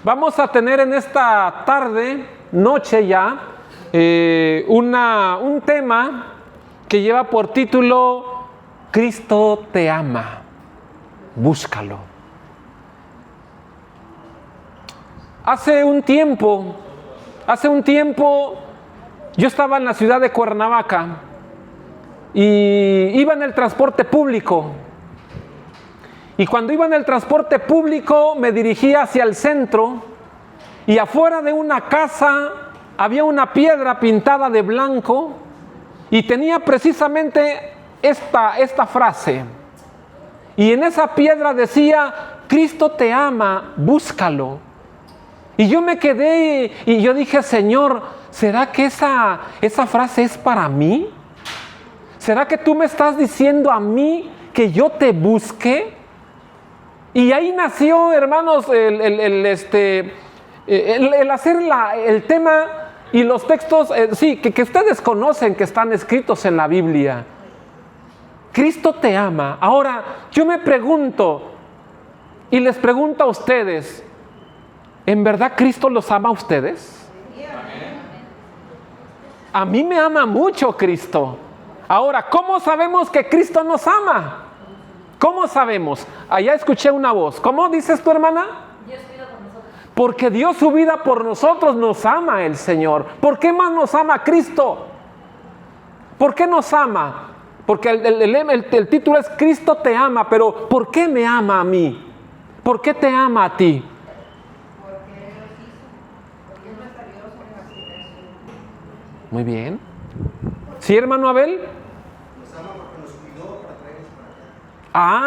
Vamos a tener en esta tarde, noche ya, un tema que lleva por título Cristo te ama, búscalo. Hace un tiempo, yo estaba en la ciudad de Cuernavaca y iba en el transporte público. Y cuando iba en el transporte público me dirigía hacia el centro y afuera de una casa había una piedra pintada de blanco y tenía precisamente esta frase. Y en esa piedra decía, Cristo te ama, búscalo. Y yo me quedé y yo dije, Señor, ¿será que esa frase es para mí? ¿Será que tú me estás diciendo a mí que yo te busque? Y ahí nació, hermanos, el hacer el tema y los textos, que ustedes conocen, que están escritos en la Biblia. Cristo te ama. Ahora, yo me pregunto y les pregunto a ustedes, ¿en verdad Cristo los ama a ustedes? A mí me ama mucho Cristo. Ahora, ¿cómo sabemos que Cristo nos ama? ¿Cómo sabemos? Allá escuché una voz. ¿Cómo dices tu hermana? Dios cuida por nosotros. Porque dio su vida por nosotros, nos ama el Señor. ¿Por qué más nos ama Cristo? ¿Por qué nos ama? Porque el título es Cristo te ama, pero ¿por qué me ama a mí? ¿Por qué te ama a ti? Porque Él los hizo. Porque es nuestra Dios en la creación. Muy bien. ¿Sí, hermano Abel?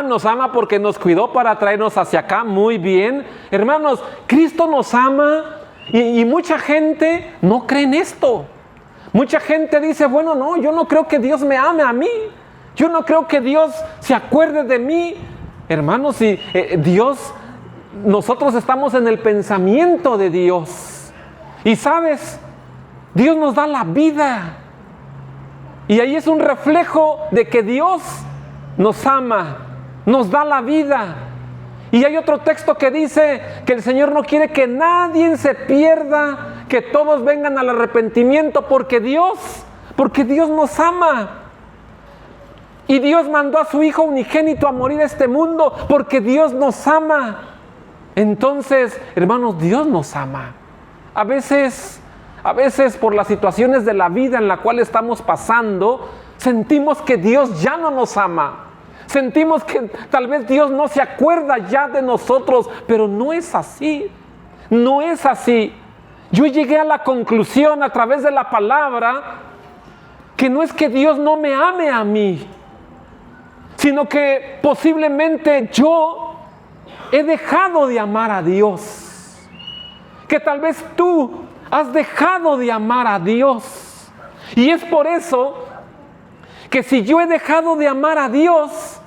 Nos ama porque nos cuidó para traernos hacia acá. Muy bien. Hermanos, Cristo nos ama y mucha gente no cree en esto. Mucha gente dice, bueno, no, yo no creo que Dios me ame a mí. Yo no creo que Dios se acuerde de mí. Hermanos, si Dios, nosotros estamos en el pensamiento de Dios. Y sabes, Dios nos da la vida. Y ahí es un reflejo de que Dios nos ama, nos da la vida. Y hay otro texto que dice que el Señor no quiere que nadie se pierda, que todos vengan al arrepentimiento, porque Dios nos ama. Y Dios mandó a su Hijo unigénito a morir a este mundo, porque Dios nos ama. Entonces, hermanos, Dios nos ama. A veces por las situaciones de la vida en la cual estamos pasando, sentimos que Dios ya no nos ama. Sentimos que tal vez Dios no se acuerda ya de nosotros, pero no es así. No es así. Yo llegué a la conclusión a través de la palabra que no es que Dios no me ame a mí, sino que posiblemente yo he dejado de amar a Dios. Que tal vez tú has dejado de amar a Dios. Y es por eso que si yo he dejado de amar a Dios,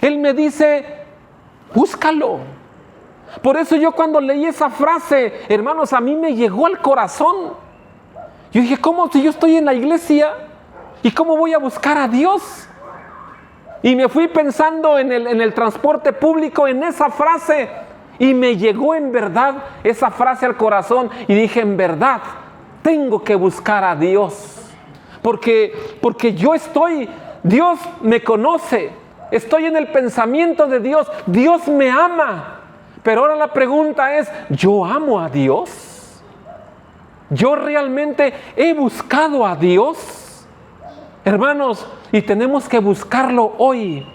Él me dice, búscalo. Por eso yo cuando leí esa frase, hermanos, a mí me llegó al corazón. Yo dije, ¿cómo si yo estoy en la iglesia? ¿Y cómo voy a buscar a Dios? Y me fui pensando en el transporte público, en esa frase, y me llegó en verdad esa frase al corazón. Y dije, en verdad, tengo que buscar a Dios. Porque Dios me conoce. Estoy en el pensamiento de Dios. Dios me ama. Pero ahora la pregunta es, ¿yo amo a Dios? ¿Yo realmente he buscado a Dios? Hermanos, y tenemos que buscarlo hoy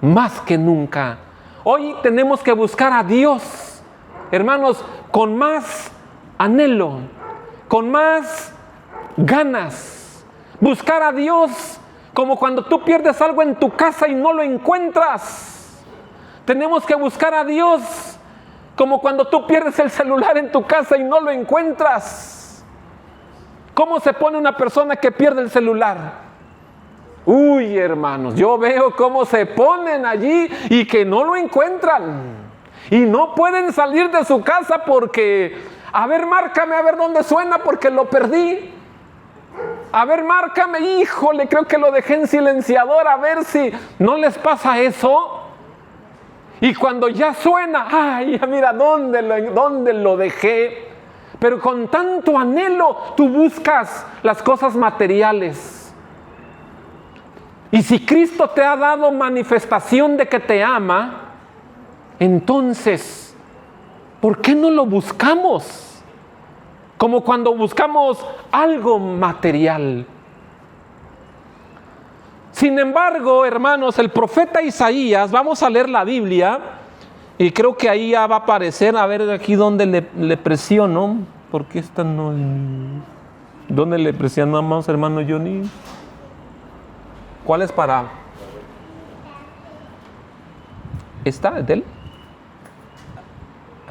más que nunca. Hoy tenemos que buscar a Dios, hermanos, con más anhelo, con más ganas. Buscar a Dios como cuando tú pierdes algo en tu casa y no lo encuentras. Tenemos que buscar a Dios como cuando tú pierdes el celular en tu casa y no lo encuentras. ¿Cómo se pone una persona que pierde el celular? Uy, hermanos, yo veo cómo se ponen allí y que no lo encuentran. Y no pueden salir de su casa porque, a ver, márcame, a ver dónde suena porque lo perdí. A ver, márcame, híjole, creo que lo dejé en silenciador, a ver si no les pasa eso. Y cuando ya suena, ay, mira, ¿dónde lo dejé? Pero con tanto anhelo tú buscas las cosas materiales. Y si Cristo te ha dado manifestación de que te ama, entonces, ¿por qué no lo buscamos? Como cuando buscamos algo material. Sin embargo, hermanos, el profeta Isaías, vamos a leer la Biblia, y creo que ahí ya va a aparecer, a ver aquí donde le presiono, porque esta no... ¿Dónde le presionamos, hermano Johnny? ¿Cuál es para...? ¿Esta es de él?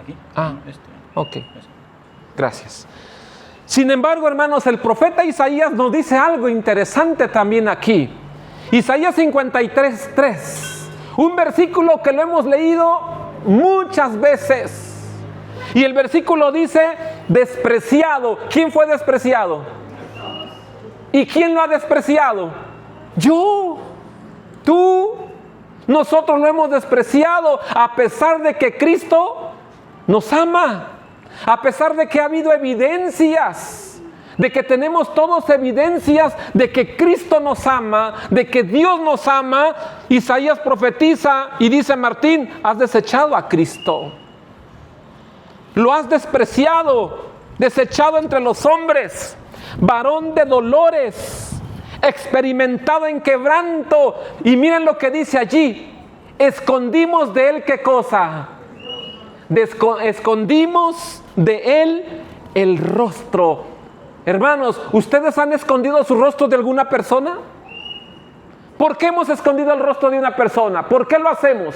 Aquí. Ah, ok. Gracias. Sin embargo, hermanos, el profeta Isaías nos dice algo interesante también aquí. Isaías 53:3, un versículo que lo hemos leído muchas veces. Y el versículo dice, despreciado. ¿Quién fue despreciado? ¿Y quién lo ha despreciado? Yo, tú, nosotros lo hemos despreciado, a pesar de que Cristo nos ama, a pesar de que ha habido evidencias, de que tenemos todos evidencias de que Cristo nos ama, de que Dios nos ama. Isaías profetiza y dice, Martín, has desechado a Cristo. Lo has despreciado, desechado entre los hombres, varón de dolores, experimentado en quebranto. Y miren lo que dice allí, escondimos de él, ¿qué cosa? Escondimos de él el rostro. Hermanos, ¿ustedes han escondido su rostro de alguna persona? ¿Por qué hemos escondido el rostro de una persona? ¿Por qué lo hacemos?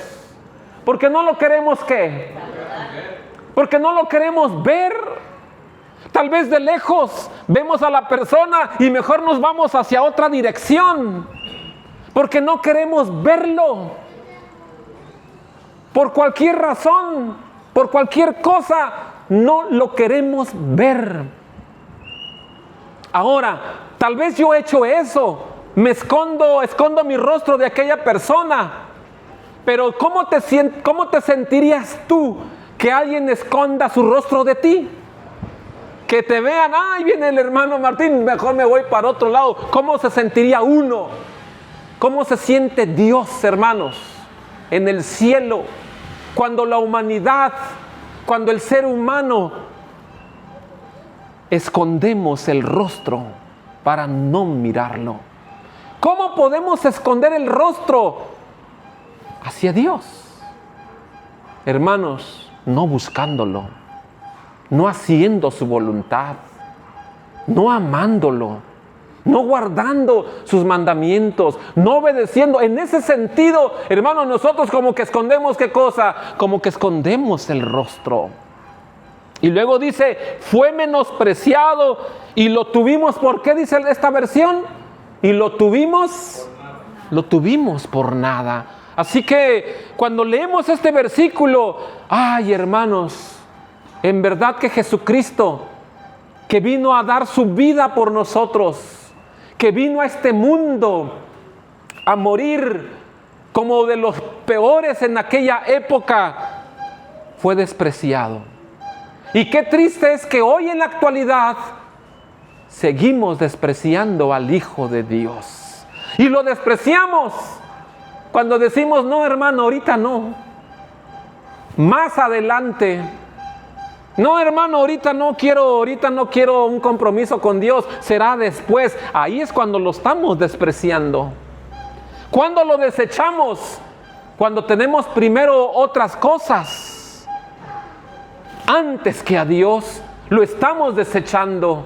Porque no lo queremos, ¿qué? Porque no lo queremos ver. Tal vez de lejos vemos a la persona y mejor nos vamos hacia otra dirección, porque no queremos verlo. Por cualquier razón, por cualquier cosa, no lo queremos ver. Ahora, tal vez yo he hecho eso, me escondo mi rostro de aquella persona, pero ¿cómo te sentirías tú que alguien esconda su rostro de ti? Que te vean, ay, viene el hermano Martín, mejor me voy para otro lado. ¿Cómo se sentiría uno? ¿Cómo se siente Dios, hermanos, en el cielo, cuando la humanidad, cuando el ser humano escondemos el rostro para no mirarlo? ¿Cómo podemos esconder el rostro hacia Dios? Hermanos, no buscándolo, no haciendo su voluntad, no amándolo, no guardando sus mandamientos, no obedeciendo. En ese sentido, hermanos, nosotros como que escondemos, ¿qué cosa? Como que escondemos el rostro. Y luego dice, fue menospreciado y lo tuvimos, ¿por qué dice esta versión? Y lo tuvimos por nada. Así que cuando leemos este versículo, ay, hermanos, en verdad que Jesucristo, que vino a dar su vida por nosotros, que vino a este mundo a morir como de los peores en aquella época, fue despreciado. Y qué triste es que hoy en la actualidad seguimos despreciando al Hijo de Dios. Y lo despreciamos cuando decimos, no, hermano, ahorita no. Más adelante. No, hermano, ahorita no quiero un compromiso con Dios, será después. Ahí es cuando lo estamos despreciando. ¿Cuándo lo desechamos? Cuando tenemos primero otras cosas antes que a Dios, lo estamos desechando.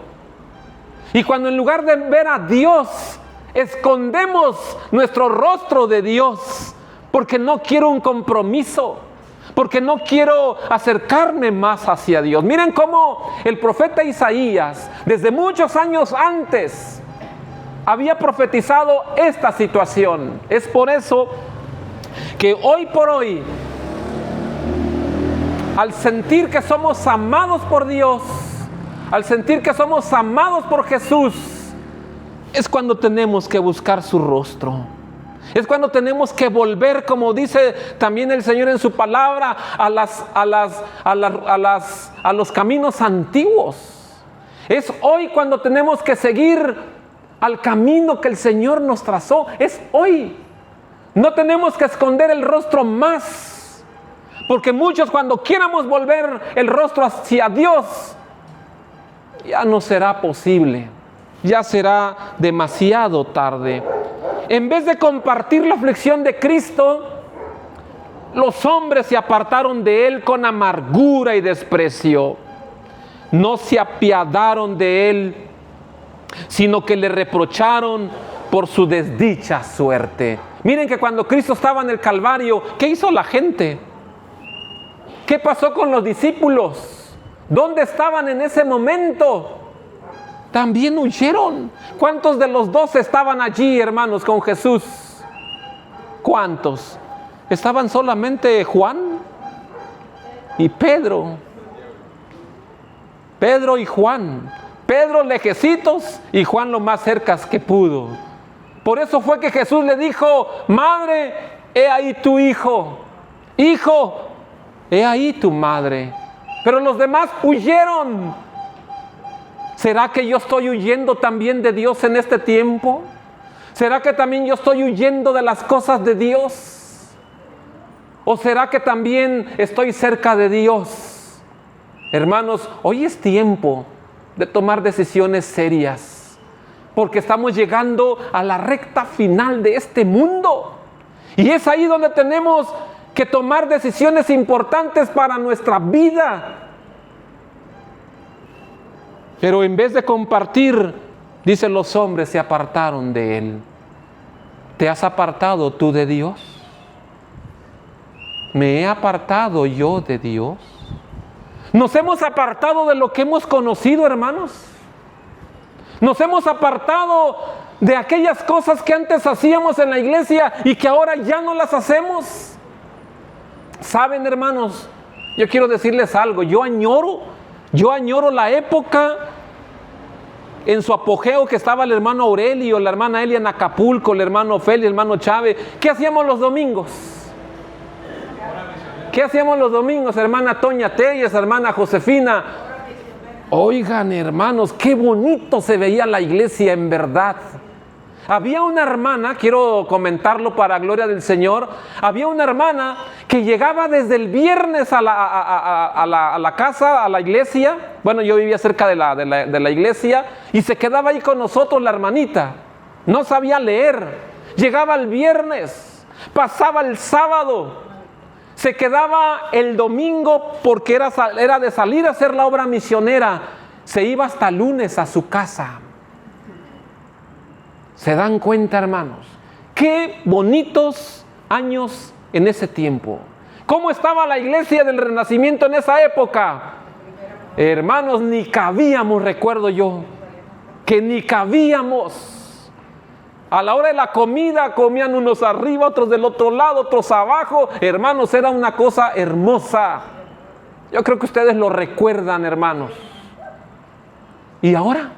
Y cuando en lugar de ver a Dios, escondemos nuestro rostro de Dios, porque no quiero un compromiso, porque no quiero acercarme más hacia Dios. Miren cómo el profeta Isaías, desde muchos años antes, había profetizado esta situación. Es por eso que hoy por hoy, al sentir que somos amados por Dios, al sentir que somos amados por Jesús, es cuando tenemos que buscar su rostro. Es cuando tenemos que volver, como dice también el Señor en su palabra, a los caminos antiguos. Es hoy cuando tenemos que seguir al camino que el Señor nos trazó. Es hoy. No tenemos que esconder el rostro más, porque muchos, cuando quieramos volver el rostro hacia Dios, ya no será posible, ya será demasiado tarde. En vez de compartir la aflicción de Cristo, los hombres se apartaron de Él con amargura y desprecio. No se apiadaron de Él, sino que le reprocharon por su desdicha suerte. Miren que cuando Cristo estaba en el Calvario, ¿qué hizo la gente? ¿Qué pasó con los discípulos? ¿Dónde estaban en ese momento? También huyeron. ¿Cuántos de los 12 estaban allí, hermanos, con Jesús? ¿Cuántos? Estaban solamente Juan y Pedro. Pedro y Juan. Pedro lejecitos y Juan lo más cerca que pudo. Por eso fue que Jesús le dijo: madre, he ahí tu hijo. Hijo, he ahí tu madre. Pero los demás huyeron. ¿Será que yo estoy huyendo también de Dios en este tiempo? ¿Será que también yo estoy huyendo de las cosas de Dios? ¿O será que también estoy cerca de Dios? Hermanos, hoy es tiempo de tomar decisiones serias, porque estamos llegando a la recta final de este mundo. Y es ahí donde tenemos que tomar decisiones importantes para nuestra vida. Pero en vez de compartir, dicen los hombres, se apartaron de Él. ¿Te has apartado tú de Dios? ¿Me he apartado yo de Dios? ¿Nos hemos apartado de lo que hemos conocido, hermanos? ¿Nos hemos apartado de aquellas cosas que antes hacíamos en la iglesia y que ahora ya no las hacemos? ¿Saben, hermanos? Yo quiero decirles algo. Yo añoro la época en su apogeo que estaba el hermano Aurelio, la hermana Elia en Acapulco, el hermano Feli, el hermano Chávez. ¿Qué hacíamos los domingos? ¿Qué hacíamos los domingos? Hermana Toña Telles, hermana Josefina. Oigan, hermanos, qué bonito se veía la iglesia en verdad. Había una hermana, quiero comentarlo para gloria del Señor, había una hermana que llegaba desde el viernes a la casa, a la iglesia. Bueno, yo vivía cerca de la iglesia y se quedaba ahí con nosotros la hermanita. No sabía leer. Llegaba el viernes, pasaba el sábado, se quedaba el domingo porque era de salir a hacer la obra misionera. Se iba hasta lunes a su casa. ¿Se dan cuenta, hermanos? Qué bonitos años en ese tiempo. ¿Cómo estaba la iglesia del Renacimiento en esa época? Hermanos, ni cabíamos, recuerdo yo, que ni cabíamos. A la hora de la comida comían unos arriba, otros del otro lado, otros abajo. Hermanos, era una cosa hermosa. Yo creo que ustedes lo recuerdan, hermanos. ¿Y ahora?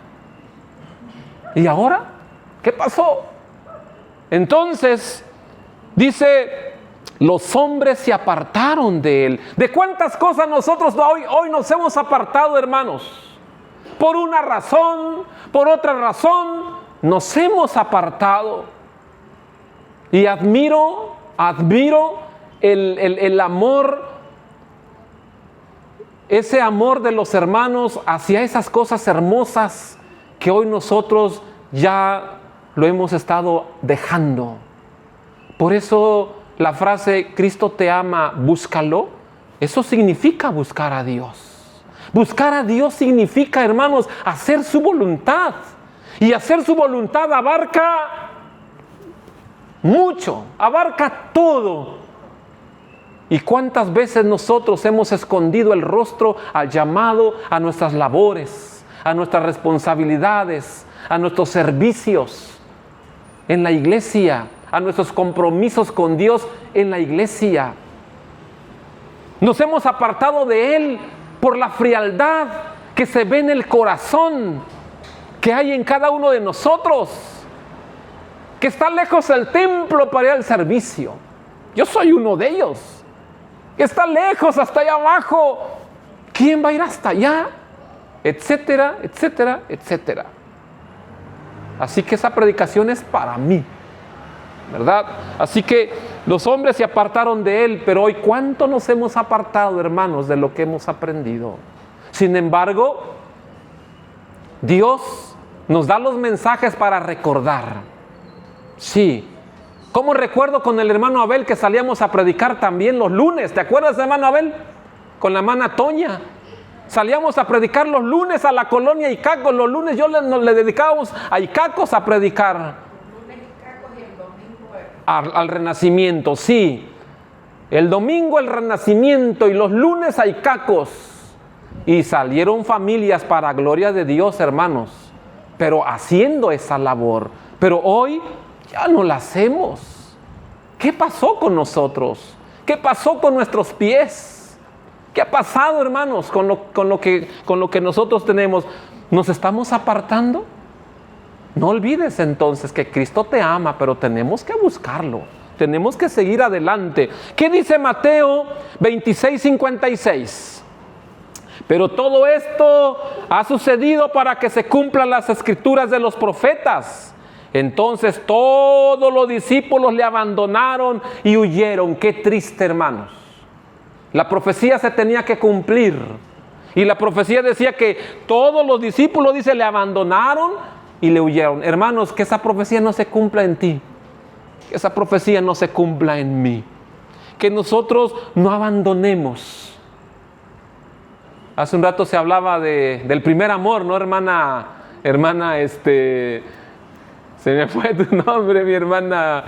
¿Y ahora? ¿Qué pasó? Entonces, dice, los hombres se apartaron de Él. ¿De cuántas cosas nosotros hoy nos hemos apartado, hermanos? Por una razón, por otra razón, nos hemos apartado. Y admiro el amor, ese amor de los hermanos hacia esas cosas hermosas que hoy nosotros ya lo hemos estado dejando. Por eso la frase Cristo te ama, búscalo, eso significa buscar a Dios. Buscar a Dios significa, hermanos, hacer su voluntad. Y hacer su voluntad abarca mucho, abarca todo. ¿Y cuántas veces nosotros hemos escondido el rostro al llamado a nuestras labores, a nuestras responsabilidades, a nuestros servicios en la iglesia, a nuestros compromisos con Dios en la iglesia? Nos hemos apartado de Él por la frialdad que se ve en el corazón que hay en cada uno de nosotros. que está lejos del templo para ir al servicio. Yo soy uno de ellos, que está lejos, hasta allá abajo. ¿Quién va a ir hasta allá? Etcétera, etcétera, etcétera. Así que esa predicación es para mí, ¿verdad? Así que los hombres se apartaron de él, pero hoy ¿cuánto nos hemos apartado, hermanos, de lo que hemos aprendido? Sin embargo, Dios nos da los mensajes para recordar. Sí. ¿Cómo recuerdo con el hermano Abel que salíamos a predicar también los lunes? ¿Te acuerdas, hermano Abel? Con la hermana Toña. Salíamos a predicar los lunes a la colonia Icacos. Los lunes nos le dedicábamos a Icacos a predicar. Los lunes Icacos y el domingo Al renacimiento, sí. El domingo el renacimiento y los lunes a Icacos. Y salieron familias para gloria de Dios, hermanos, pero haciendo esa labor. Pero hoy ya no la hacemos. ¿Qué pasó con nosotros? ¿Qué pasó con nuestros pies? ¿Qué ha pasado, hermanos, con lo que nosotros tenemos? ¿Nos estamos apartando? No olvides entonces que Cristo te ama, pero tenemos que buscarlo. Tenemos que seguir adelante. ¿Qué dice Mateo 26:56? Pero todo esto ha sucedido para que se cumplan las escrituras de los profetas. Entonces todos los discípulos le abandonaron y huyeron. Qué triste, hermanos. La profecía se tenía que cumplir. Y la profecía decía que todos los discípulos, dice, le abandonaron y le huyeron. Hermanos, que esa profecía no se cumpla en ti. Que esa profecía no se cumpla en mí. Que nosotros no abandonemos. Hace un rato se hablaba del primer amor, ¿no, hermana? Se me fue tu nombre, mi hermana.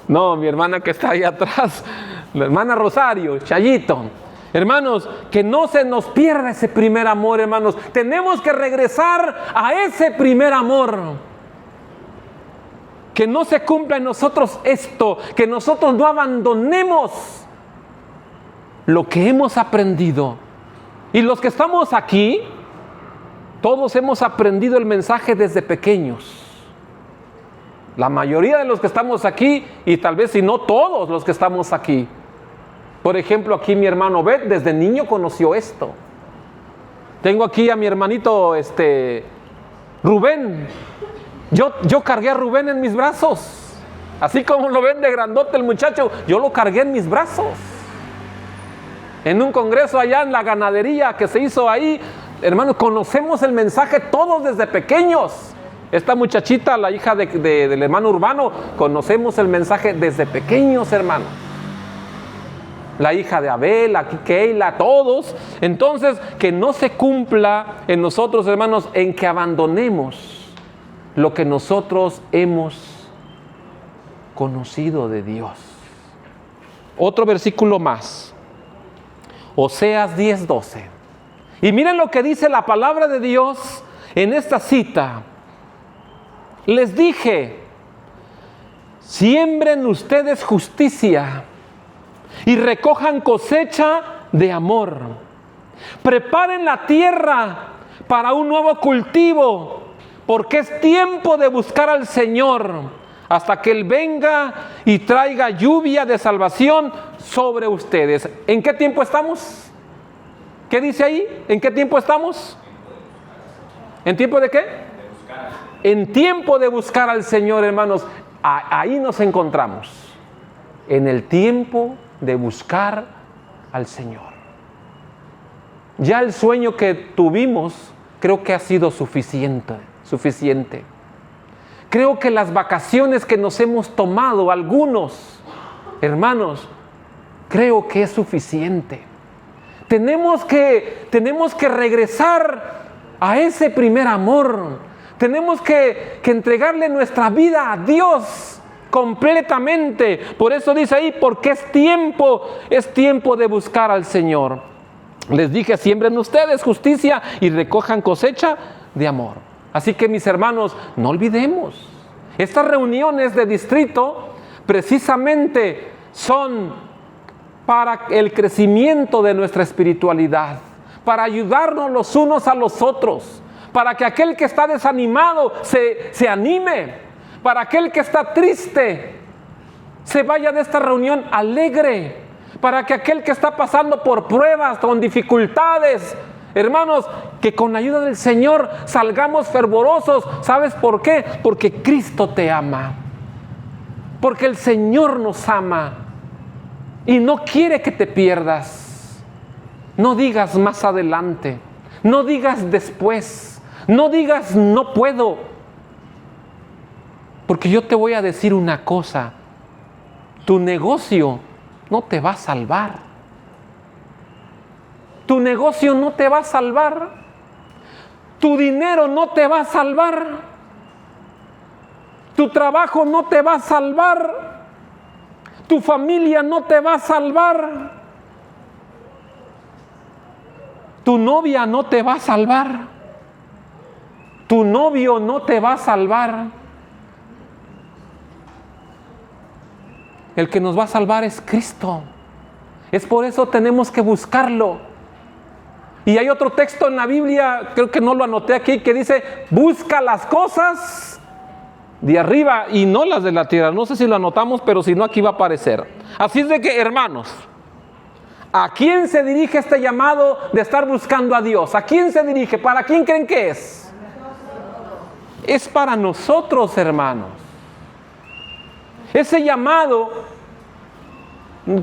No, mi hermana que está ahí atrás, la hermana Rosario, Chayito. Hermanos, que no se nos pierda ese primer amor, hermanos. Tenemos que regresar a ese primer amor. Que no se cumpla en nosotros esto, que nosotros no abandonemos lo que hemos aprendido. Y los que estamos aquí, todos hemos aprendido el mensaje desde pequeños. La mayoría de los que estamos aquí, y tal vez si no todos los que estamos aquí. Por ejemplo, aquí mi hermano Bet desde niño conoció esto. Tengo aquí a mi hermanito Rubén. Yo cargué a Rubén en mis brazos. Así como lo ven de grandote el muchacho, yo lo cargué en mis brazos. En un congreso allá en la ganadería que se hizo ahí, hermanos, conocemos el mensaje todos desde pequeños. Esta muchachita, la hija del hermano Urbano, conocemos el mensaje desde pequeños, hermanos. La hija de Abel, aquí Keila, todos. Entonces, que no se cumpla en nosotros, hermanos, en que abandonemos lo que nosotros hemos conocido de Dios. Otro versículo más. Oseas 10:12. Y miren lo que dice la palabra de Dios en esta cita. Les dije, siembren ustedes justicia y recojan cosecha de amor. Preparen la tierra para un nuevo cultivo, porque es tiempo de buscar al Señor hasta que Él venga y traiga lluvia de salvación sobre ustedes. ¿En qué tiempo estamos? ¿Qué dice ahí? ¿En qué tiempo estamos? ¿En tiempo de qué? En tiempo de buscar al Señor, hermanos. Ahí nos encontramos. En el tiempo de buscar al Señor. Ya el sueño que tuvimos creo que ha sido suficiente. Creo que las vacaciones que nos hemos tomado, algunos, hermanos, creo que es suficiente. Tenemos que regresar a ese primer amor. Tenemos que entregarle nuestra vida a Dios completamente. Por eso dice ahí, porque es tiempo de buscar al Señor. Les dije, siembren ustedes justicia y recojan cosecha de amor. Así que mis hermanos, no olvidemos, estas reuniones de distrito precisamente son para el crecimiento de nuestra espiritualidad, para ayudarnos los unos a los otros, para que aquel que está desanimado se anime, para aquel que está triste se vaya de esta reunión alegre, para que aquel que está pasando por pruebas, con dificultades, hermanos, que con la ayuda del Señor salgamos fervorosos. ¿Sabes por qué? Porque Cristo te ama, porque el Señor nos ama y no quiere que te pierdas. No digas más adelante, no digas después, no digas no puedo, porque yo te voy a decir una cosa: tu negocio no te va a salvar. Tu negocio no te va a salvar. Tu dinero no te va a salvar. Tu trabajo no te va a salvar. Tu familia no te va a salvar. Tu novia no te va a salvar. Tu novio no te va a salvar. El que nos va a salvar es Cristo. Es por eso tenemos que buscarlo. Y hay otro texto en la Biblia, creo que no lo anoté aquí, que dice: busca las cosas de arriba y no las de la tierra. No sé si lo anotamos, pero si no, aquí va a aparecer. Así es de que, hermanos, ¿a quién se dirige este llamado de estar buscando a Dios? ¿A quién se dirige? ¿Para quién creen que es? Es para nosotros, hermanos. Ese llamado,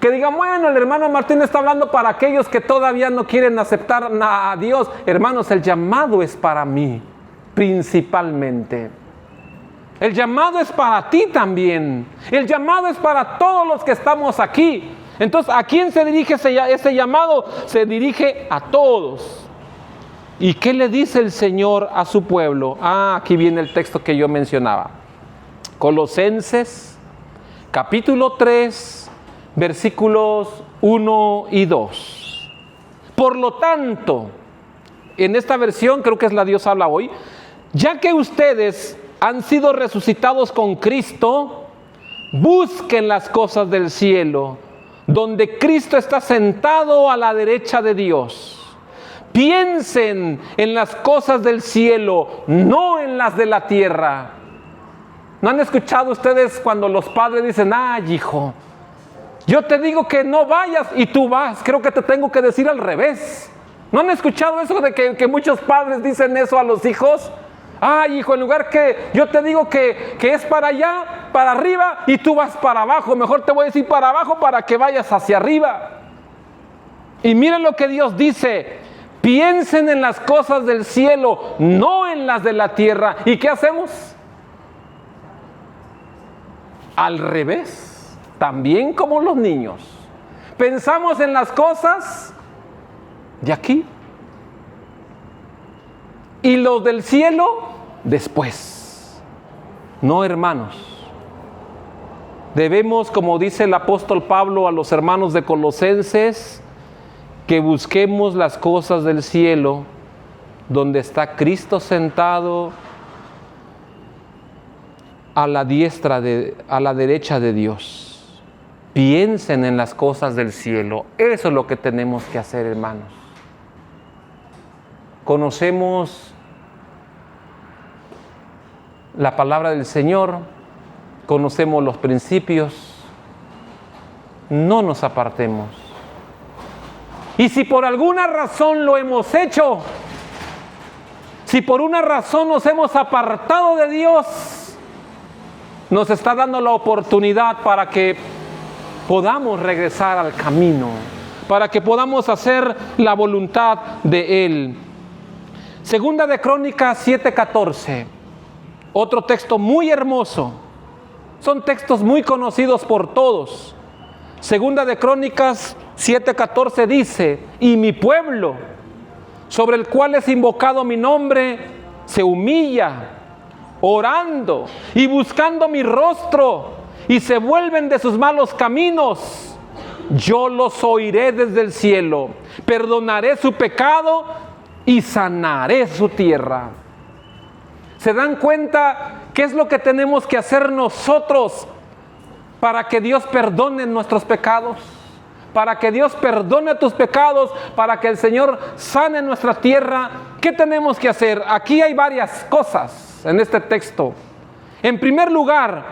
que digan, bueno, el hermano Martín está hablando para aquellos que todavía no quieren aceptar a Dios. Hermanos, el llamado es para mí, principalmente. El llamado es para ti también. El llamado es para todos los que estamos aquí. Entonces, ¿a quién se dirige ese llamado? Se dirige a todos. ¿Y qué le dice el Señor a su pueblo? Aquí viene el texto que yo mencionaba. Colosenses capítulo 3, versículos 1 y 2. Por lo tanto, en esta versión, creo que es la Dios habla hoy, ya que ustedes han sido resucitados con Cristo, busquen las cosas del cielo, donde Cristo está sentado a la derecha de Dios. Piensen en las cosas del cielo, no en las de la tierra. ¿No han escuchado ustedes cuando los padres dicen: ay, hijo, yo te digo que no vayas y tú vas? Creo que te tengo que decir al revés. ¿No han escuchado eso de que muchos padres dicen eso a los hijos? Ay, hijo, en lugar que yo te digo que es para allá, para arriba, y tú vas para abajo, mejor te voy a decir para abajo para que vayas hacia arriba. Y miren lo que Dios dice: piensen en las cosas del cielo, no en las de la tierra. ¿Y qué hacemos? Al revés, también como los niños. Pensamos en las cosas de aquí y los del cielo después. No, hermanos. Debemos, como dice el apóstol Pablo a los hermanos de Colosenses, que busquemos las cosas del cielo, donde está Cristo sentado a la derecha de Dios. Piensen en las cosas del cielo. Eso es lo que tenemos que hacer, hermanos. Conocemos la palabra del Señor, conocemos los principios. No nos apartemos. Y si por alguna razón lo hemos hecho, si por una razón nos hemos apartado de Dios, nos está dando la oportunidad para que podamos regresar al camino, para que podamos hacer la voluntad de Él. Segunda de Crónicas 7:14, otro texto muy hermoso. Son textos muy conocidos por todos. Segunda de Crónicas 7:14 dice: y mi pueblo, sobre el cual es invocado mi nombre, se humilla, orando y buscando mi rostro, y se vuelven de sus malos caminos, yo los oiré desde el cielo, perdonaré su pecado y sanaré su tierra. ¿Se dan cuenta qué es lo que tenemos que hacer nosotros para que Dios perdone nuestros pecados? Para que Dios perdone tus pecados, para que el Señor sane nuestra tierra. ¿qué tenemos que hacer? Aquí hay varias cosas en este texto. En primer lugar,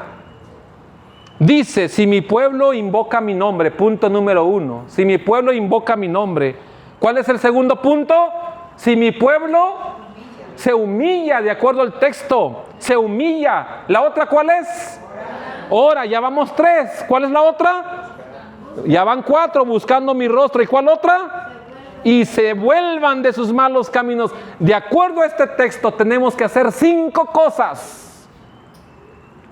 dice, si mi pueblo invoca mi nombre, punto número 1. Si mi pueblo invoca mi nombre. ¿Cuál es el segundo punto? Si mi pueblo se humilla, de acuerdo al texto, se humilla. ¿La otra cuál es? Ora, ya vamos 3. ¿Cuál es la otra? Ya van 4, buscando mi rostro. ¿Y cuál otra? Y se vuelvan de sus malos caminos. De acuerdo a este texto, tenemos que hacer 5 cosas.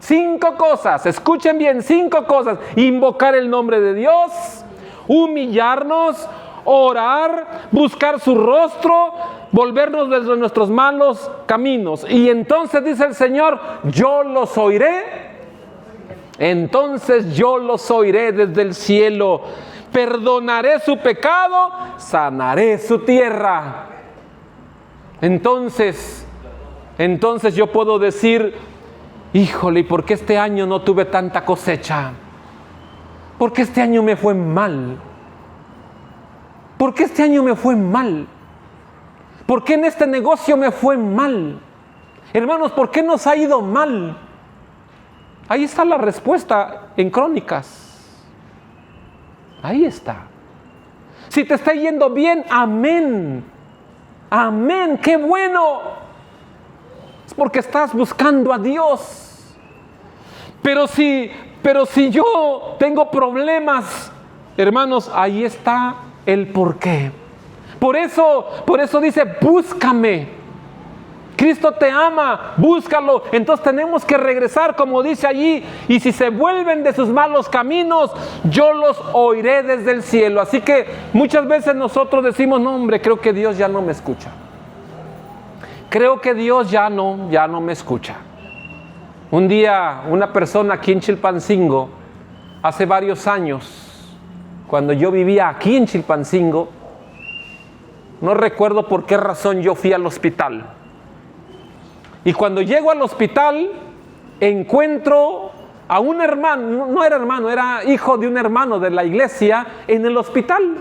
5 cosas. Escuchen bien, 5 cosas. Invocar el nombre de Dios, humillarnos, orar, buscar su rostro, volvernos de nuestros malos caminos. Y entonces dice el Señor, yo los oiré. Entonces yo los oiré desde el cielo, perdonaré su pecado, sanaré su tierra. Entonces yo puedo decir, híjole, ¿y por qué este año no tuve tanta cosecha? ¿Por qué este año me fue mal? ¿Por qué este año me fue mal? ¿Por qué en este negocio me fue mal? Hermanos, ¿por qué nos ha ido mal? Ahí está la respuesta en Crónicas. Ahí está. Si te está yendo bien, amén. Amén, qué bueno. Es porque estás buscando a Dios. Pero si yo tengo problemas, hermanos, ahí está el porqué. Por eso dice, búscame. Cristo te ama, búscalo. Entonces tenemos que regresar, como dice allí, y si se vuelven de sus malos caminos, yo los oiré desde el cielo. Así que muchas veces nosotros decimos, no hombre, creo que Dios ya no me escucha. Creo que Dios ya no me escucha. Un día, una persona aquí en Chilpancingo, hace varios años, cuando yo vivía aquí en Chilpancingo, no recuerdo por qué razón yo fui al hospital. Y cuando llego al hospital, encuentro a un hermano, no era hermano, era hijo de un hermano de la iglesia en el hospital.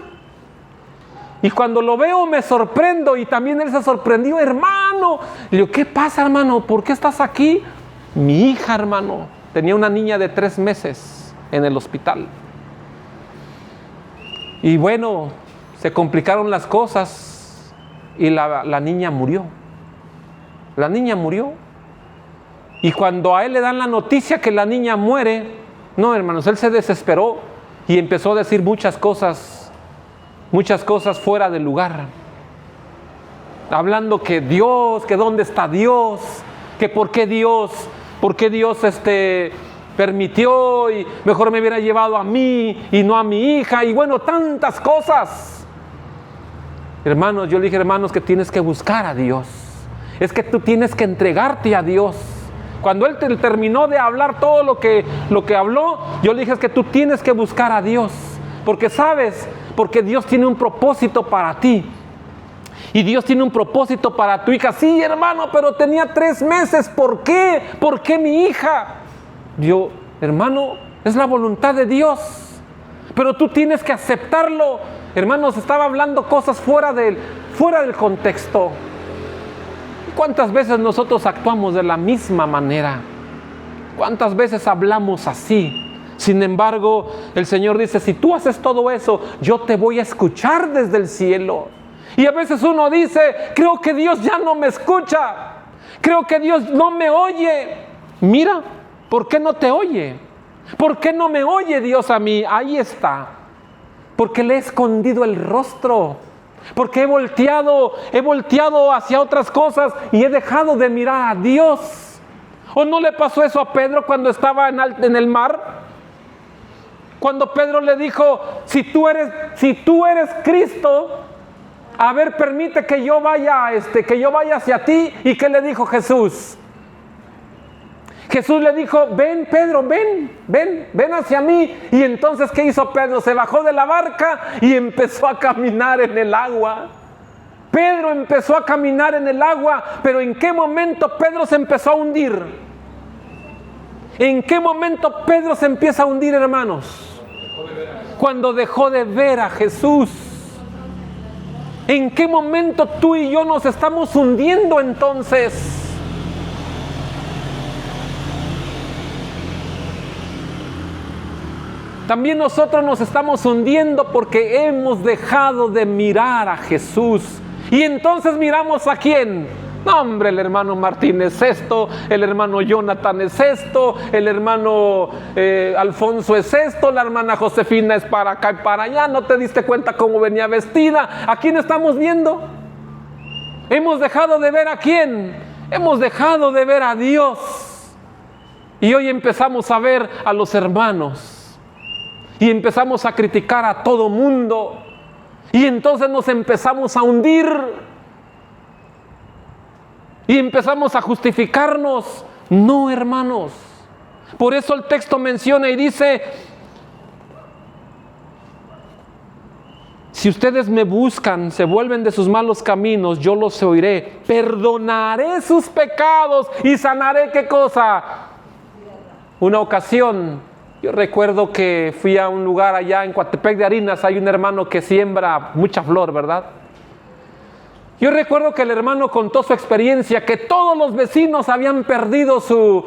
Y cuando lo veo me sorprendo y también él se sorprendió, hermano. Le digo, ¿qué pasa, hermano? ¿Por qué estás aquí? Mi hija, hermano, tenía una niña de 3 meses en el hospital. Y bueno, se complicaron las cosas y la niña murió. La niña murió. Y cuando a él le dan la noticia que la niña muere, no, hermanos, él se desesperó y empezó a decir muchas cosas fuera de lugar. Hablando que Dios, que dónde está Dios, que por qué Dios permitió y mejor me hubiera llevado a mí y no a mi hija, y bueno, tantas cosas. Hermanos, yo le dije, hermanos, que tienes que buscar a Dios. Es que tú tienes que entregarte a Dios. Cuando él terminó de hablar todo lo que habló, yo le dije, es que tú tienes que buscar a Dios. Porque sabes, porque Dios tiene un propósito para ti. Y Dios tiene un propósito para tu hija. Sí, hermano, pero tenía 3 meses. ¿Por qué? ¿Por qué mi hija? Yo, hermano, es la voluntad de Dios. Pero tú tienes que aceptarlo. Hermanos, estaba hablando cosas fuera del contexto. ¿Cuántas veces nosotros actuamos de la misma manera? ¿Cuántas veces hablamos así? Sin embargo, el Señor dice, si tú haces todo eso, yo te voy a escuchar desde el cielo. Y a veces uno dice, creo que Dios ya no me escucha. Creo que Dios no me oye. Mira, ¿por qué no te oye? ¿Por qué no me oye Dios a mí? Ahí está. Porque le he escondido el rostro. Porque he volteado hacia otras cosas y he dejado de mirar a Dios. ¿O no le pasó eso a Pedro cuando estaba en el mar? Cuando Pedro le dijo, si tú eres Cristo, a ver, permite que yo vaya hacia ti. ¿Y qué le dijo Jesús? Jesús le dijo, ven Pedro, ven hacia mí. Y entonces, ¿qué hizo Pedro? Se bajó de la barca y empezó a caminar en el agua. Pedro empezó a caminar en el agua, pero ¿en qué momento Pedro se empezó a hundir? ¿En qué momento Pedro se empieza a hundir, hermanos? Cuando dejó de ver a Jesús. ¿En qué momento tú y yo nos estamos hundiendo entonces? También nosotros nos estamos hundiendo porque hemos dejado de mirar a Jesús. Y entonces miramos ¿a quién? No, hombre, el hermano Martín es esto, el hermano Jonathan es esto, el hermano Alfonso es esto, la hermana Josefina es para acá y para allá. ¿No te diste cuenta cómo venía vestida? ¿A quién estamos viendo? Hemos dejado de ver ¿a quién? Hemos dejado de ver a Dios. Y hoy empezamos a ver a los hermanos. Y empezamos a criticar a todo mundo. Y entonces nos empezamos a hundir. Y empezamos a justificarnos. No, hermanos. Por eso el texto menciona y dice: si ustedes me buscan, se vuelven de sus malos caminos, yo los oiré. Perdonaré sus pecados y sanaré ¿qué cosa? Una ocasión, yo recuerdo que fui a un lugar allá en Coatepec de Harinas. Hay un hermano que siembra mucha flor, ¿verdad? Yo recuerdo que el hermano contó su experiencia, que todos los vecinos habían perdido sus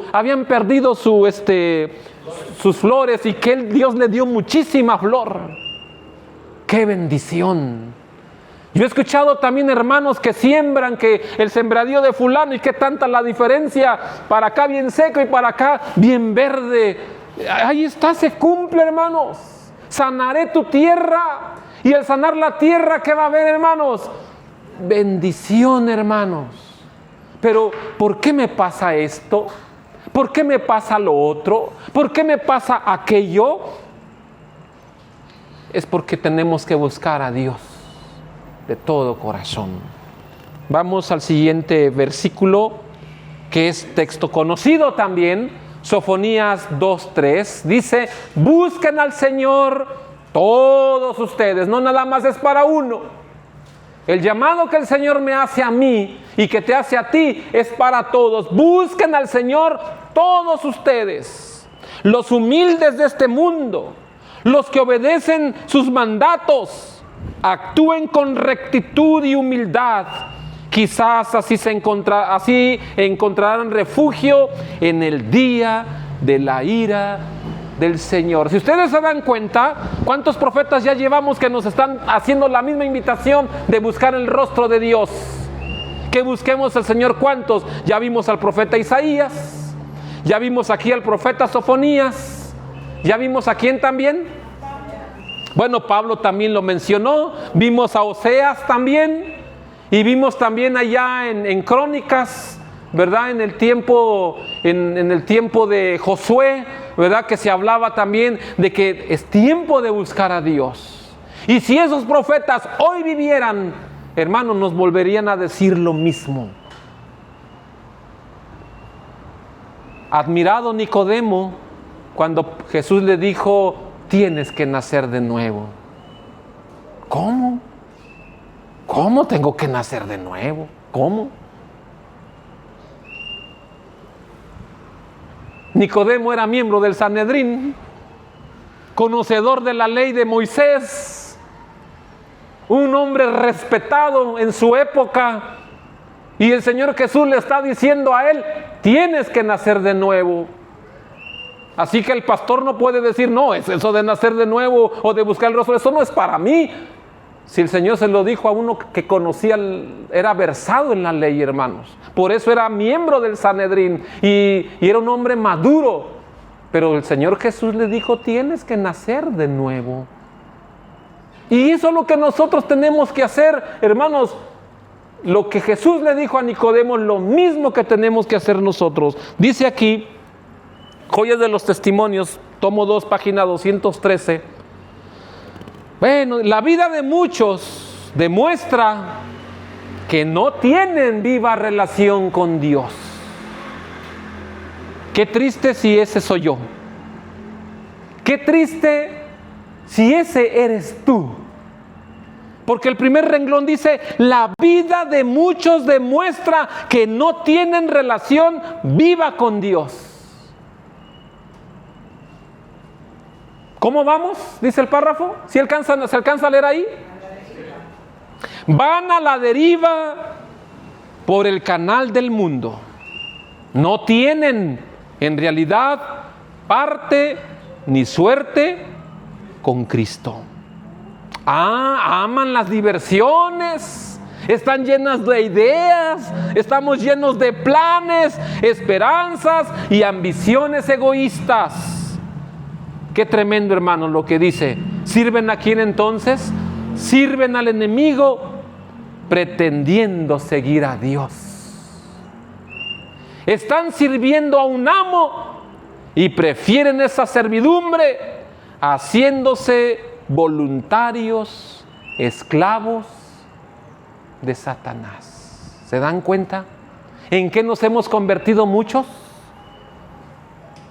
flores y que Dios le dio muchísima flor. ¡Qué bendición! Yo he escuchado también hermanos que siembran, que el sembradío de fulano y qué tanta la diferencia, para acá bien seco y para acá bien verde. Ahí está, se cumple, hermanos. Sanaré tu tierra. Y al sanar la tierra, ¿qué va a haber, hermanos? Bendición, hermanos. Pero ¿por qué me pasa esto? ¿Por qué me pasa lo otro? ¿Por qué me pasa aquello? Es porque tenemos que buscar a Dios de todo corazón. Vamos al siguiente versículo, que es texto conocido también. Sofonías 2:3 dice: busquen al Señor todos ustedes. No nada más es para uno. El llamado que el Señor me hace a mí y que te hace a ti es para todos. Busquen al Señor todos ustedes, los humildes de este mundo, los que obedecen sus mandatos, actúen con rectitud y humildad. Quizás así encontrarán refugio en el día de la ira del Señor. Si ustedes se dan cuenta, ¿cuántos profetas ya llevamos que nos están haciendo la misma invitación de buscar el rostro de Dios? Que busquemos al Señor. ¿Cuántos? Ya vimos al profeta Isaías, ya vimos aquí al profeta Sofonías, ya vimos a quién también. Bueno, Pablo también lo mencionó, vimos a Oseas también. Y vimos también allá en Crónicas, ¿verdad? En el tiempo de Josué, ¿verdad? Que se hablaba también de que es tiempo de buscar a Dios. Y si esos profetas hoy vivieran, hermanos, nos volverían a decir lo mismo. Admirado Nicodemo, cuando Jesús le dijo: tienes que nacer de nuevo. ¿Cómo? ¿Cómo tengo que nacer de nuevo? ¿Cómo? Nicodemo era miembro del Sanedrín, conocedor de la ley de Moisés, un hombre respetado en su época, y el Señor Jesús le está diciendo a él: tienes que nacer de nuevo. Así que el pastor no puede decir: no, es eso de nacer de nuevo o de buscar el rostro, eso no es para mí. Si el Señor se lo dijo a uno que conocía, era versado en la ley, hermanos. Por eso era miembro del Sanedrín y era un hombre maduro. Pero el Señor Jesús le dijo: tienes que nacer de nuevo. Y eso es lo que nosotros tenemos que hacer, hermanos. Lo que Jesús le dijo a Nicodemo, lo mismo que tenemos que hacer nosotros. Dice aquí, Joyas de los Testimonios, tomo 2, página 213. Bueno, la vida de muchos demuestra que no tienen viva relación con Dios. Qué triste si ese soy yo. Qué triste si ese eres tú. Porque el primer renglón dice: la vida de muchos demuestra que no tienen relación viva con Dios. ¿Cómo vamos? Dice el párrafo. ¿Sí se alcanza a leer ahí? Van a la deriva por el canal del mundo. No tienen en realidad parte ni suerte con Cristo. Aman las diversiones, están llenas de ideas, estamos llenos de planes, esperanzas y ambiciones egoístas. Qué tremendo, hermanos, lo que dice. ¿Sirven a quién entonces? Sirven al enemigo pretendiendo seguir a Dios. Están sirviendo a un amo y prefieren esa servidumbre haciéndose voluntarios, esclavos de Satanás. ¿Se dan cuenta en qué nos hemos convertido muchos?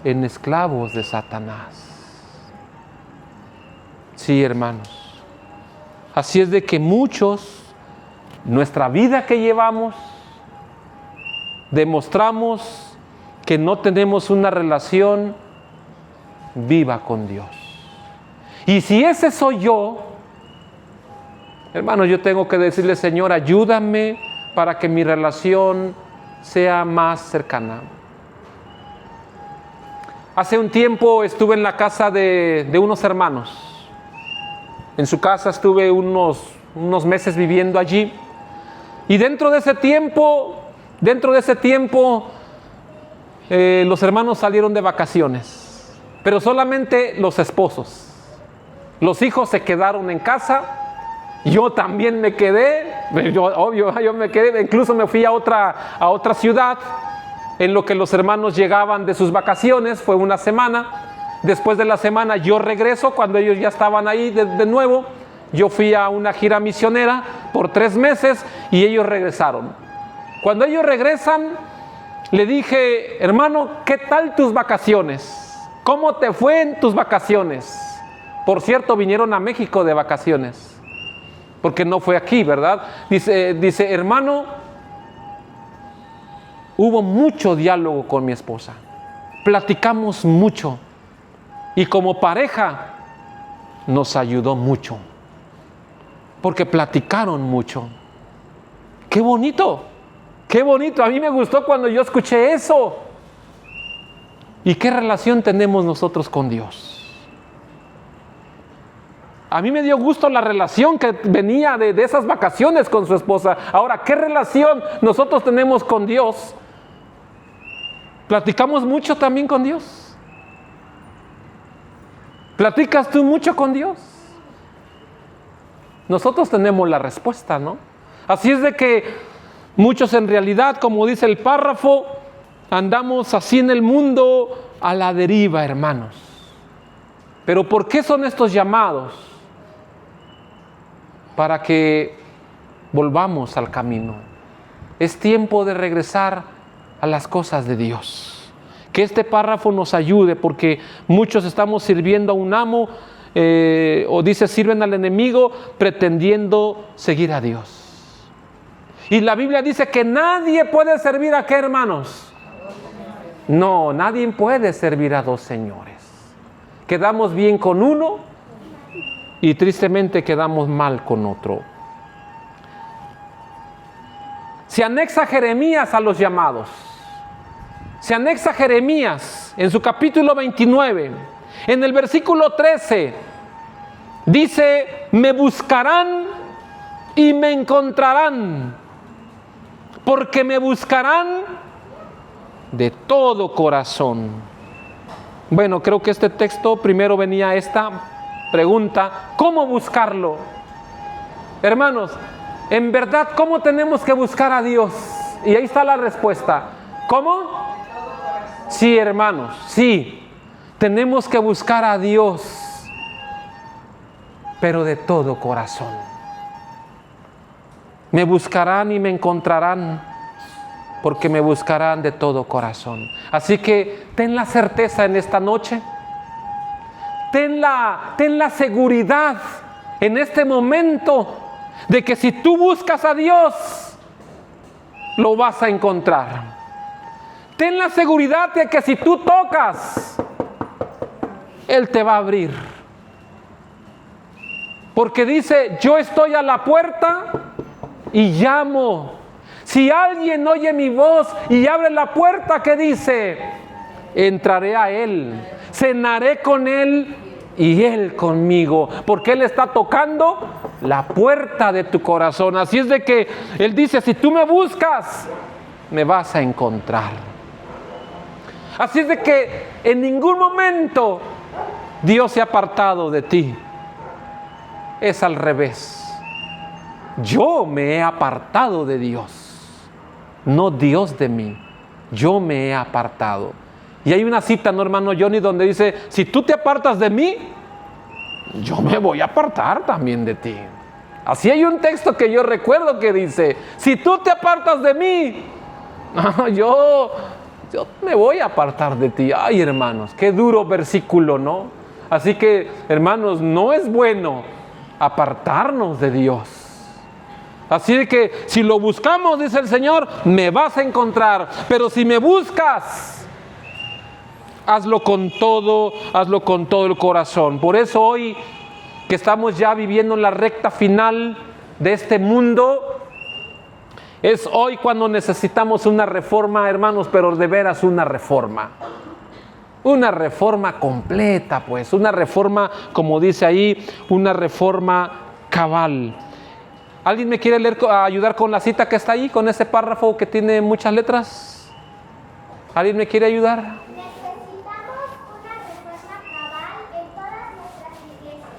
En esclavos de Satanás. Sí, hermanos. Así es de que muchos, nuestra vida que llevamos, demostramos que no tenemos una relación viva con Dios. Y si ese soy yo, hermanos, yo tengo que decirle: Señor, ayúdame para que mi relación sea más cercana. Hace un tiempo estuve en la casa de unos hermanos. En su casa estuve unos meses viviendo allí. Y dentro de ese tiempo, los hermanos salieron de vacaciones, pero solamente los esposos. Los hijos se quedaron en casa. Yo también me quedé. Yo me quedé. Incluso me fui a otra ciudad en lo que los hermanos llegaban de sus vacaciones. Fue una semana. Después de la semana yo regreso, cuando ellos ya estaban ahí de nuevo. Yo fui a una gira misionera por 3 meses y ellos regresaron. Cuando ellos regresan, le dije: hermano, ¿qué tal tus vacaciones? ¿Cómo te fue en tus vacaciones? Por cierto, vinieron a México de vacaciones, porque no fue aquí, ¿verdad? Dice: hermano, hubo mucho diálogo con mi esposa. Platicamos mucho. Y como pareja nos ayudó mucho, porque platicaron mucho. ¡Qué bonito! ¡Qué bonito! A mí me gustó cuando yo escuché eso. ¿Y qué relación tenemos nosotros con Dios? A mí me dio gusto la relación que venía de esas vacaciones con su esposa. Ahora, ¿qué relación nosotros tenemos con Dios? ¿Platicamos mucho también con Dios? ¿Platicas tú mucho con Dios? Nosotros tenemos la respuesta, ¿no? Así es de que muchos en realidad, como dice el párrafo, andamos así en el mundo a la deriva, hermanos. Pero ¿por qué son estos llamados? Para que volvamos al camino. Es tiempo de regresar a las cosas de Dios. Que este párrafo nos ayude, porque muchos estamos sirviendo a un amo, o dice: sirven al enemigo pretendiendo seguir a Dios. Y la Biblia dice que nadie puede servir ¿a qué, hermanos? No, nadie puede servir a 2 señores. Quedamos bien con uno y tristemente quedamos mal con otro. Se anexa Jeremías a los llamados. Se anexa Jeremías en su capítulo 29, en el versículo 13, dice: me buscarán y me encontrarán, porque me buscarán de todo corazón. Bueno, creo que este texto primero venía esta pregunta: ¿cómo buscarlo? Hermanos, en verdad, ¿cómo tenemos que buscar a Dios? Y ahí está la respuesta. ¿Cómo? Sí, hermanos, sí, tenemos que buscar a Dios, pero de todo corazón. Me buscarán y me encontrarán, porque me buscarán de todo corazón. Así que ten la certeza en esta noche, ten la seguridad en este momento de que si tú buscas a Dios, lo vas a encontrar. Ten la seguridad de que si tú tocas, Él te va a abrir. Porque dice: yo estoy a la puerta y llamo. Si alguien oye mi voz y abre la puerta, ¿qué dice? Entraré a él, cenaré con él y él conmigo, porque él está tocando la puerta de tu corazón. Así es de que él dice, si tú me buscas, me vas a encontrar. Así es de que en ningún momento Dios se ha apartado de ti. Es al revés. Yo me he apartado de Dios, no Dios de mí. Yo me he apartado. Y hay una cita, ¿no, hermano Johnny?, donde dice, si tú te apartas de mí, yo me voy a apartar también de ti. Así hay un texto que yo recuerdo que dice, si tú te apartas de mí, yo me voy a apartar de ti. Ay, hermanos, qué duro versículo, ¿no? Así que, hermanos, no es bueno apartarnos de Dios. Así de que si lo buscamos, dice el Señor, me vas a encontrar. Pero si me buscas, hazlo con todo el corazón. Por eso hoy que estamos ya viviendo en la recta final de este mundo, es hoy cuando necesitamos una reforma, hermanos, pero de veras una reforma. Una reforma completa, pues, una reforma, como dice ahí, una reforma cabal. ¿Alguien me quiere ayudar con la cita que está ahí, con ese párrafo que tiene muchas letras? ¿Alguien me quiere ayudar? Necesitamos una reforma cabal en todas nuestras iglesias.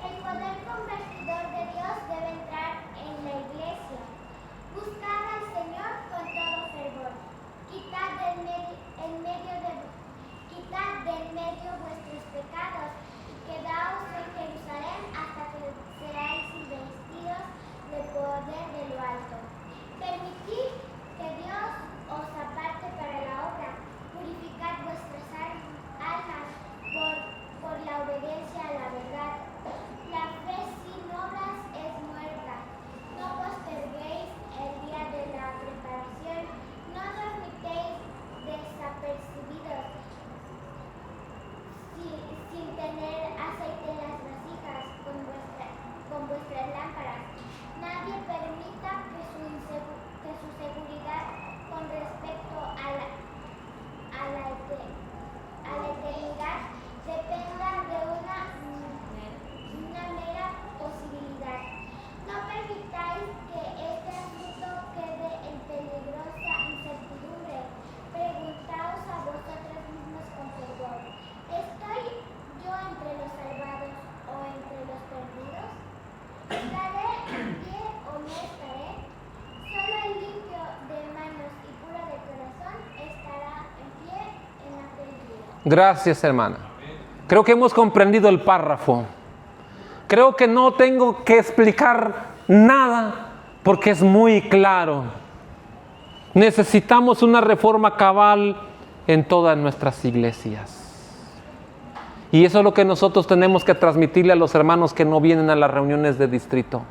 El poder convertidor de Dios debe entrar en la iglesia. Buscad al Señor con todo fervor. Quitad del medio vuestros pecados y quedaos en Jerusalén hasta que seáis investidos del poder de lo alto. Permitid que Dios os aparte para la obra. Purificad vuestras almas por la obediencia a la verdad. La fe sin obras es muerta. No posterguéis el día de la preparación. No dormitéis desapercibidos sin tener aceite en las vasijas con vuestras lámparas. Nadie permita que su seguridad con respecto a la eternidad dependa de una mera posibilidad. No permitáis que este asunto quede en peligrosa incertidumbre. Preguntaos a vosotros mismos con fervor: ¿estoy yo entre los salvados o entre los perdidos? ¿Estaré en pie o no estaré? Solo el limpio de manos y puro de corazón estará en pie en aquel día. Gracias, hermana. Creo que hemos comprendido el párrafo. Creo que no tengo que explicar nada porque es muy claro. Necesitamos una reforma cabal en todas nuestras iglesias. Y eso es lo que nosotros tenemos que transmitirle a los hermanos que no vienen a las reuniones de distrito.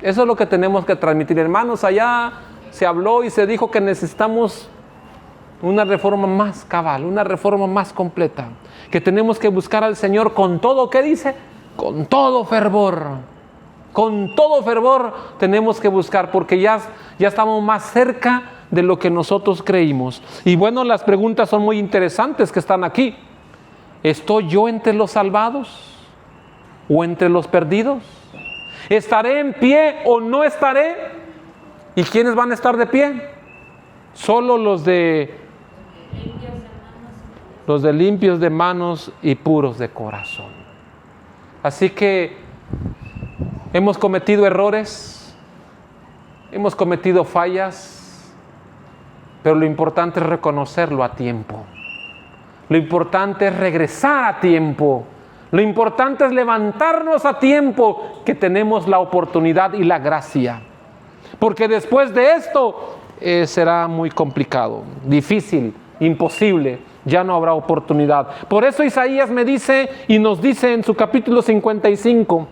Eso es lo que tenemos que transmitir. Hermanos, allá se habló y se dijo que necesitamos una reforma más cabal, una reforma más completa. Que tenemos que buscar al Señor con todo, ¿qué dice? Con todo fervor. Con todo fervor tenemos que buscar, porque ya estamos más cerca de lo que nosotros creímos. Y bueno, las preguntas son muy interesantes que están aquí. ¿Estoy yo entre los salvados o entre los perdidos? ¿Estaré en pie o no estaré? ¿Y quiénes van a estar de pie? Solo los de limpios de manos y puros de corazón. Así que hemos cometido errores, hemos cometido fallas, pero lo importante es reconocerlo a tiempo. Lo importante es regresar a tiempo. Lo importante es levantarnos a tiempo, que tenemos la oportunidad y la gracia. Porque después de esto será muy complicado, difícil, imposible. Ya no habrá oportunidad. Por eso Isaías me dice y nos dice en su capítulo 55,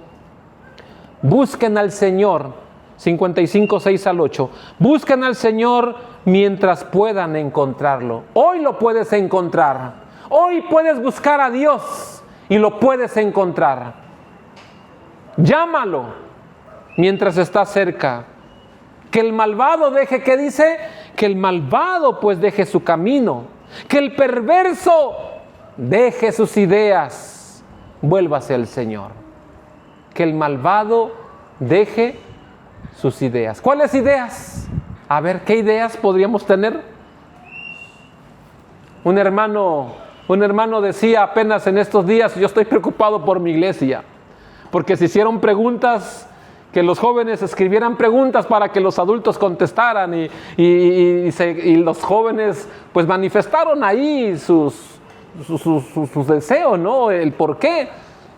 busquen al Señor, 55, 6 al 8, busquen al Señor mientras puedan encontrarlo. Hoy lo puedes encontrar. Hoy puedes buscar a Dios y lo puedes encontrar. Llámalo, mientras está cerca. Que el malvado deje, ¿qué dice? Que el malvado pues deje su camino. Que el perverso deje sus ideas. Vuélvase al Señor. Que el malvado deje sus ideas. ¿Cuáles ideas? A ver, ¿qué ideas podríamos tener? Un hermano decía apenas en estos días: yo estoy preocupado por mi iglesia, porque se hicieron preguntas, que los jóvenes escribieran preguntas para que los adultos contestaran, y los jóvenes pues manifestaron ahí sus deseos, ¿no? El por qué.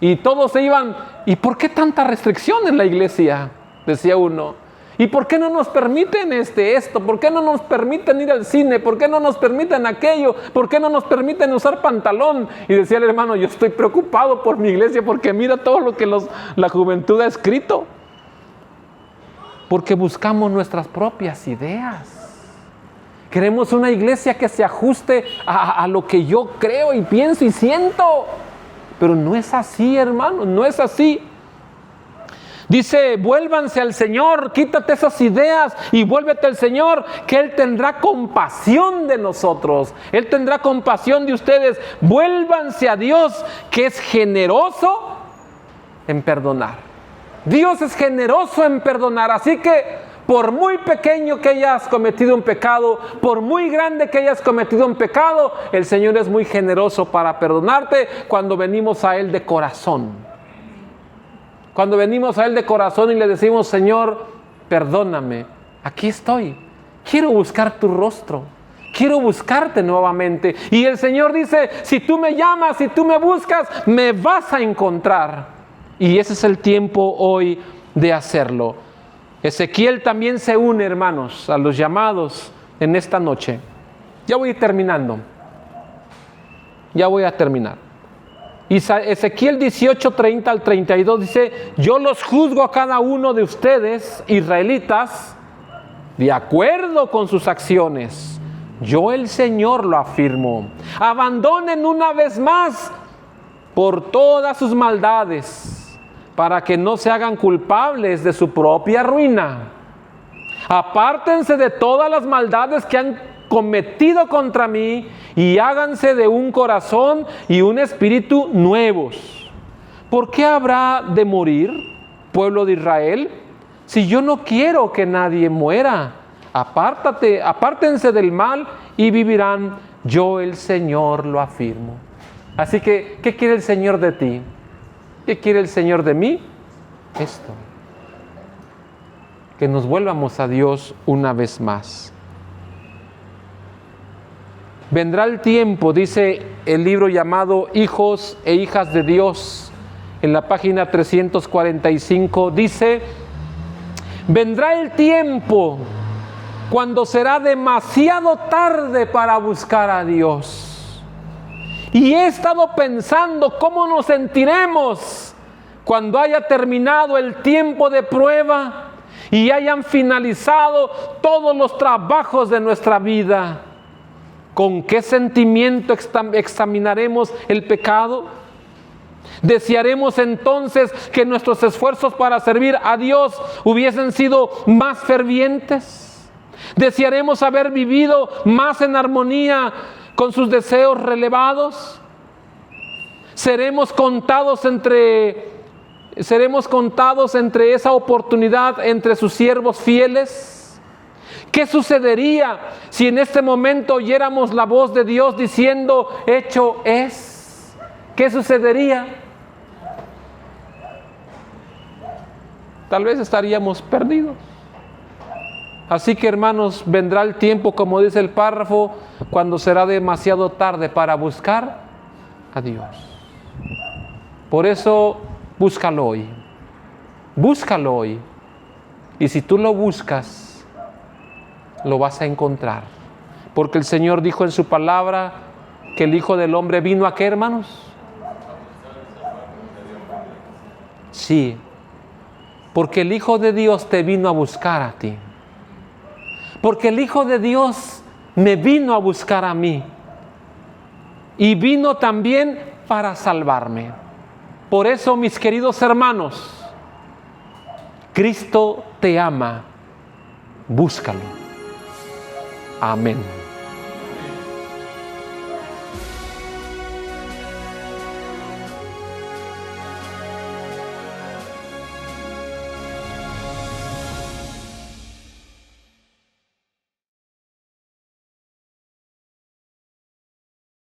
Y todos se iban: ¿y por qué tanta restricción en la iglesia?, decía uno. ¿Y por qué no nos permiten esto? ¿Por qué no nos permiten ir al cine? ¿Por qué no nos permiten aquello? ¿Por qué no nos permiten usar pantalón? Y decía el hermano: yo estoy preocupado por mi iglesia, porque mira todo lo que la juventud ha escrito. Porque buscamos nuestras propias ideas. Queremos una iglesia que se ajuste a lo que yo creo y pienso y siento. Pero no es así, hermano, no es así. Dice: vuélvanse al Señor, quítate esas ideas y vuélvete al Señor, que Él tendrá compasión de nosotros. Él tendrá compasión de ustedes. Vuélvanse a Dios, que es generoso en perdonar. Dios es generoso en perdonar. Así que por muy pequeño que hayas cometido un pecado, por muy grande que hayas cometido un pecado, el Señor es muy generoso para perdonarte cuando venimos a Él de corazón. Cuando venimos a Él de corazón y le decimos: Señor, perdóname, aquí estoy, quiero buscar tu rostro, quiero buscarte nuevamente. Y el Señor dice: si tú me llamas, si tú me buscas, me vas a encontrar. Y ese es el tiempo hoy de hacerlo. Ezequiel también se une, hermanos, a los llamados en esta noche. Ya voy terminando. Ya voy a terminar. Y Ezequiel 18:30 al 32 dice: yo los juzgo a cada uno de ustedes, israelitas, de acuerdo con sus acciones. Yo, el Señor, lo afirmo. Abandonen una vez más por todas sus maldades, para que no se hagan culpables de su propia ruina. Apártense de todas las maldades que han cometido contra mí, y háganse de un corazón y un espíritu nuevos. ¿Por qué habrá de morir, pueblo de Israel, si yo no quiero que nadie muera? Apártense del mal y vivirán. Yo, el Señor, lo afirmo. Así que, ¿qué quiere el Señor de ti? ¿Qué quiere el Señor de mí? Esto: que nos vuelvamos a Dios una vez más. Vendrá el tiempo, dice el libro llamado Hijos e Hijas de Dios, en la página 345, dice: vendrá el tiempo cuando será demasiado tarde para buscar a Dios. Y he estado pensando cómo nos sentiremos cuando haya terminado el tiempo de prueba y hayan finalizado todos los trabajos de nuestra vida. ¿Con qué sentimiento examinaremos el pecado? ¿Desearemos entonces que nuestros esfuerzos para servir a Dios hubiesen sido más fervientes? ¿Desearemos haber vivido más en armonía con sus deseos relevados? ¿Seremos contados entre esa oportunidad entre sus siervos fieles? ¿Qué sucedería si en este momento oyéramos la voz de Dios diciendo: hecho es? ¿Qué sucedería? Tal vez estaríamos perdidos. Así que, hermanos, vendrá el tiempo, como dice el párrafo, cuando será demasiado tarde para buscar a Dios. Por eso, búscalo hoy. Búscalo hoy. Y si tú lo buscas, lo vas a encontrar. Porque el Señor dijo en su palabra que el Hijo del Hombre vino ¿a qué, hermanos? Sí, porque el Hijo de Dios te vino a buscar a ti. Porque el Hijo de Dios me vino a buscar a mí. Y vino también para salvarme. Por eso, mis queridos hermanos, Cristo te ama, búscalo. Amén.